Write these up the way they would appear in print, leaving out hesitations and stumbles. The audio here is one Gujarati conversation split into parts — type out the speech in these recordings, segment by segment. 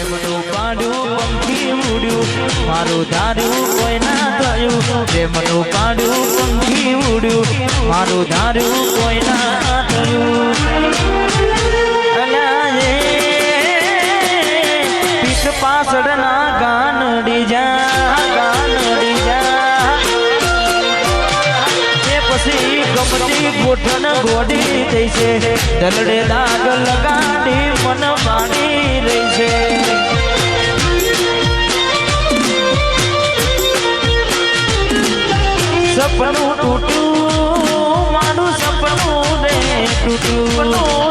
પ્રેમનું પાડ્યું પંખી ઉડ્યું મારું ધાર્યું કોઈ ના થયું પ્રેમનું પાડ્યું પંખી ઉડ્યું મારું ધાર્યું કોઈ ના થયું પીઠ પાછળ ના ગાનડી જા પછી ગમતી ગોઠણ ગોડી થઈ છે દલડે દાગ લગાડી મન માણી રહી છે સપનું તૂટ્યું મારું સપનું રે તૂટ્યું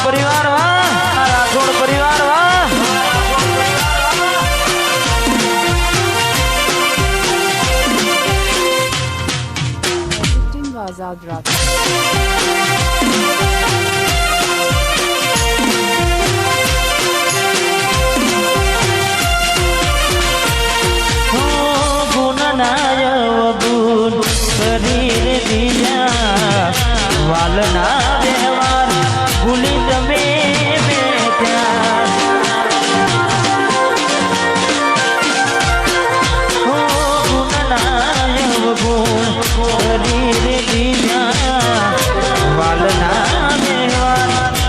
પરિવાર વાહ રાઠોડ પરિવાર વાહ Azad Rathod ગુણ શરીર દિયા વાલના વ્યવહાર ભૂલી તમે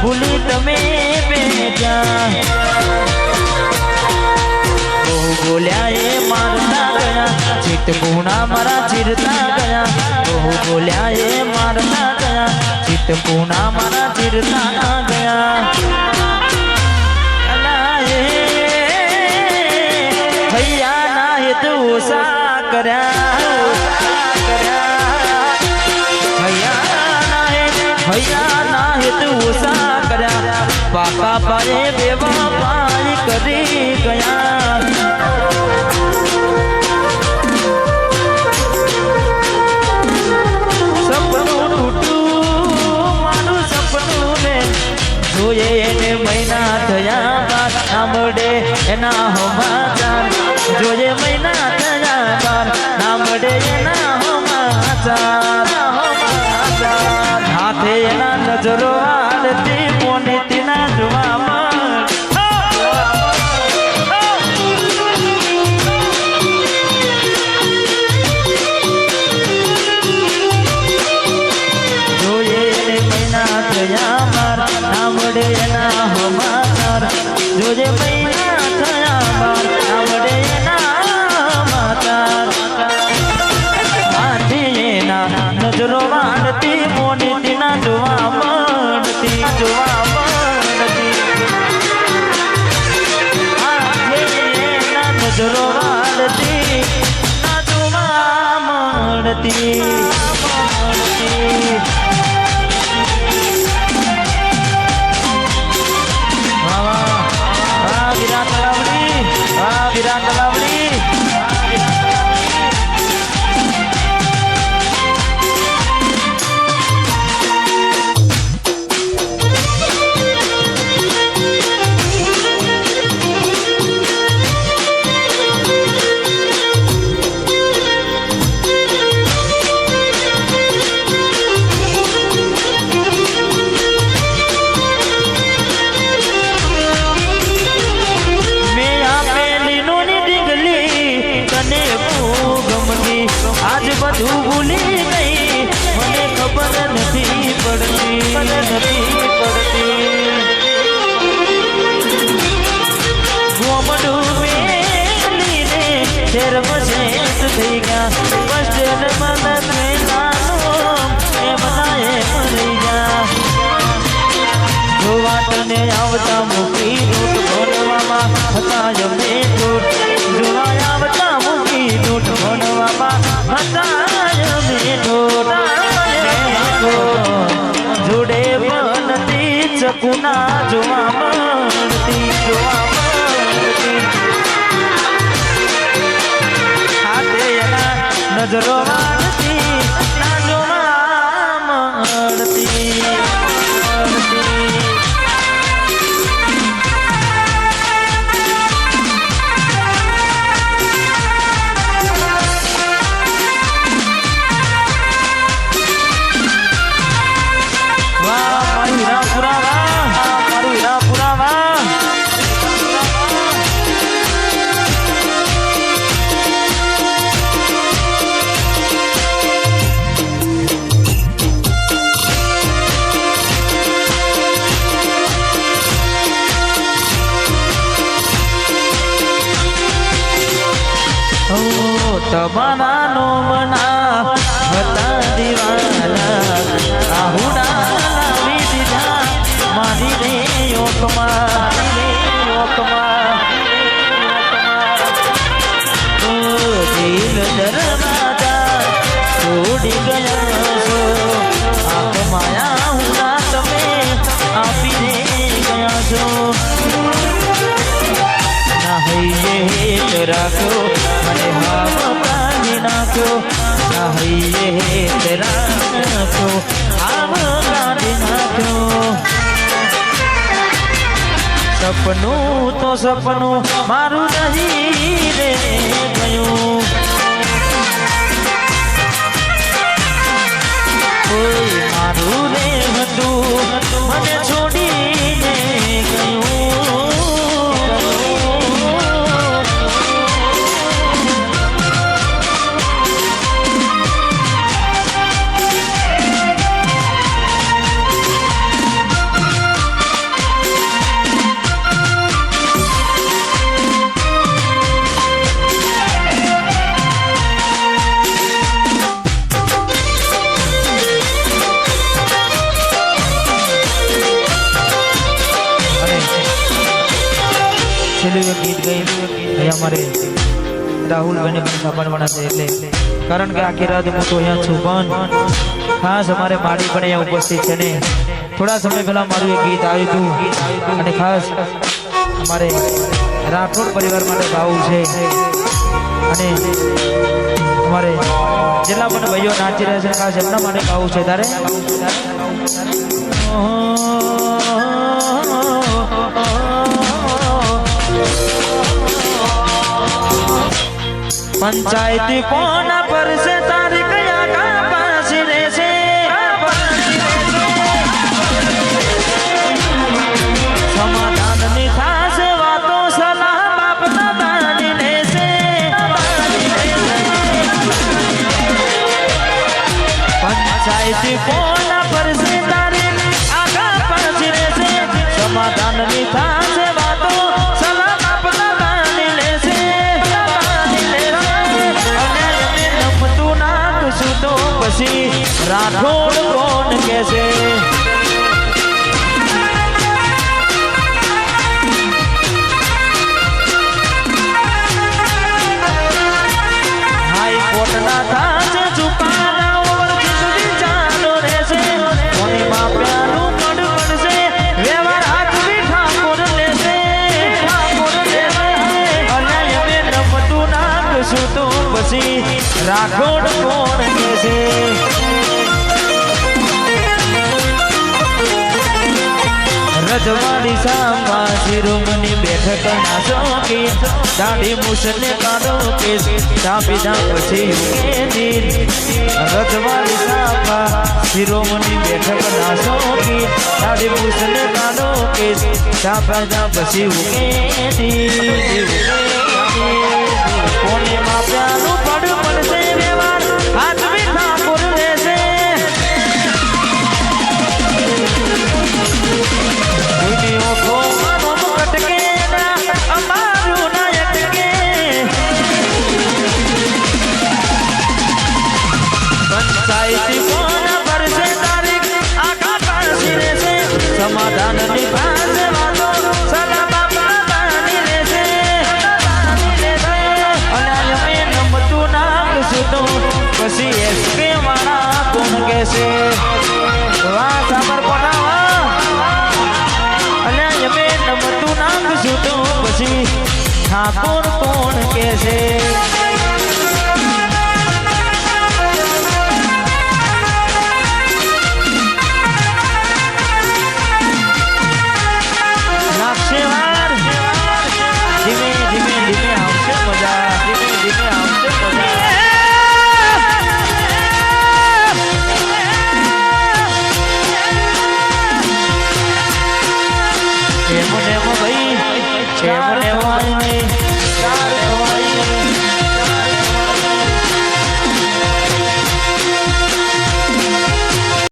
ભૂલી તમે બેઠા બોલ્યા એ મારતા ગયા ચિત્ત ગુણા મારા ચીરતા ગયા બહુ બોલ્યા એ મારતા ગયા ચિત્ત ગુણા મારા ચીરતા ગયા ભૈયા ના હેત ઓછા કર્યા ભૈયા ના હેત ઓછા કર્યા પાપા પારે બેવા પાઈ કરી ગયા સપનું તૂટ્યું મારું સપનું ને જોઈએ એને મહિના થયા બાદ સાંભળે એના સમાચાર જોઈએ મહિના થયા બાદ સાંભળે એના સમાચાર હાથે એના નજરો આડતી મોનીતી ના જોવામાં જોઈએ એને મહિના થયા માર સાંભળે એના સમાચાર જોઈએ મહિના થયા માર સાંભળે એના સમાચાર હાથે એના નજરો આડતી મોનીતી ના જોવા મળતી નજરો વાળતી ના જોવા મળતી વિરાટ તલાવડી આજ બધું ભૂલી ગઈ મને ખબર નથી પડતી ગોમડું મેલીને શેર મશેષ થઈ ગયા બસ્ટેન્ડ મદદ મેલાનો એમ ના એમ રહી ગયા જો વાટને આવતા મૂકી નોટ ભરવામાં હતા અમે નોટ જોવા આવતા મૂકી નોટ ભરવામાં જોડે બનતી ચકુના જોવા મળતી હાથે એના નજરો વાળતી ના જોવા મળતી મારા નો મના હતા દીવાના આહુડા લાવી દીધા મારી રે યોકમાં દિલ દરવાજા છોડી ગયા છો આપ માયા હુના તમે આપીને ગયા છો ના હૈયે હેત રાખ્યો મને હાવ કાઢી નાખ્યો ના હૈયે હેત રાખ્યો હાવ કાઢી નાખ્યો સપનું તો સપનું મારું નહીં રે ગયું કોઈ મારું રે હતું મને છોડીને ગયું गीत गई हमारे राहुल भाई ने सांभळवाना छे એટલે કારણ કે આખી રાત હું તો અહીંયા છું પણ ખાસ અમારે માડી પણ અહીંયા ઉપસ્થિત છે ને થોડા સમય પહેલા મારું એક ગીત આવ્યું હતું અને ખાસ અમારે રાઠોડ પરિવાર માટે ગાવું છે અને અમારે જેટલા પણ ભાઈઓ નાચી રહ્યા છે ખાસ એમના માટે ગાવું છે તારે पंचायती कोना पर से तारीख या का पास रे से समाधान ની થાશે વાતો સલાહ બાપ દાદાની ને છે पंचायती कोना पर से तारीख या का पास रे से समाधान ની થાશે વાતો સલાહ બાપ દાદાની ને છે तो पसी राठौड़ कौन कैसे हाई कोर्ट ना था से चुकाना और जिंदगी चालो रे से कोनी माप्यानु पड़ पड़ से व्यवहार हाथ भी ठाकुर ले से अनय में रमतु ना कसु तो पसी राठौड़ कौन कैसे रजवाड़ी सामा शिरोमणि बैठक ना शौकी दाढ़ी मुसने काढो केस चापी दा पछी दिन रजवाड़ी सामा शिरोमणि बैठक ना शौकी दाढ़ी मुसने काढो केस चापी दा पछी दिन कोने माप्यानु पड़ पड़से व्यवहार हाथ भी ठाकुर लेसे कोई ओखो मानो मुकट के ना अमारू ना अटके पंचायती कोना पर से तारीख आका पास रे से समाधान निभास वालो सला बाबा बानी रे से अनाय में नमतु नाम सुनो पसी एसके वाला कौन कैसे वाह साबर कोना अनाय में नमतु नाम सुनो पसी ठाकुर कौन कैसे धीमे धीमे धीमे हमसे मजा धीमे धीमे हमसे मजा मुने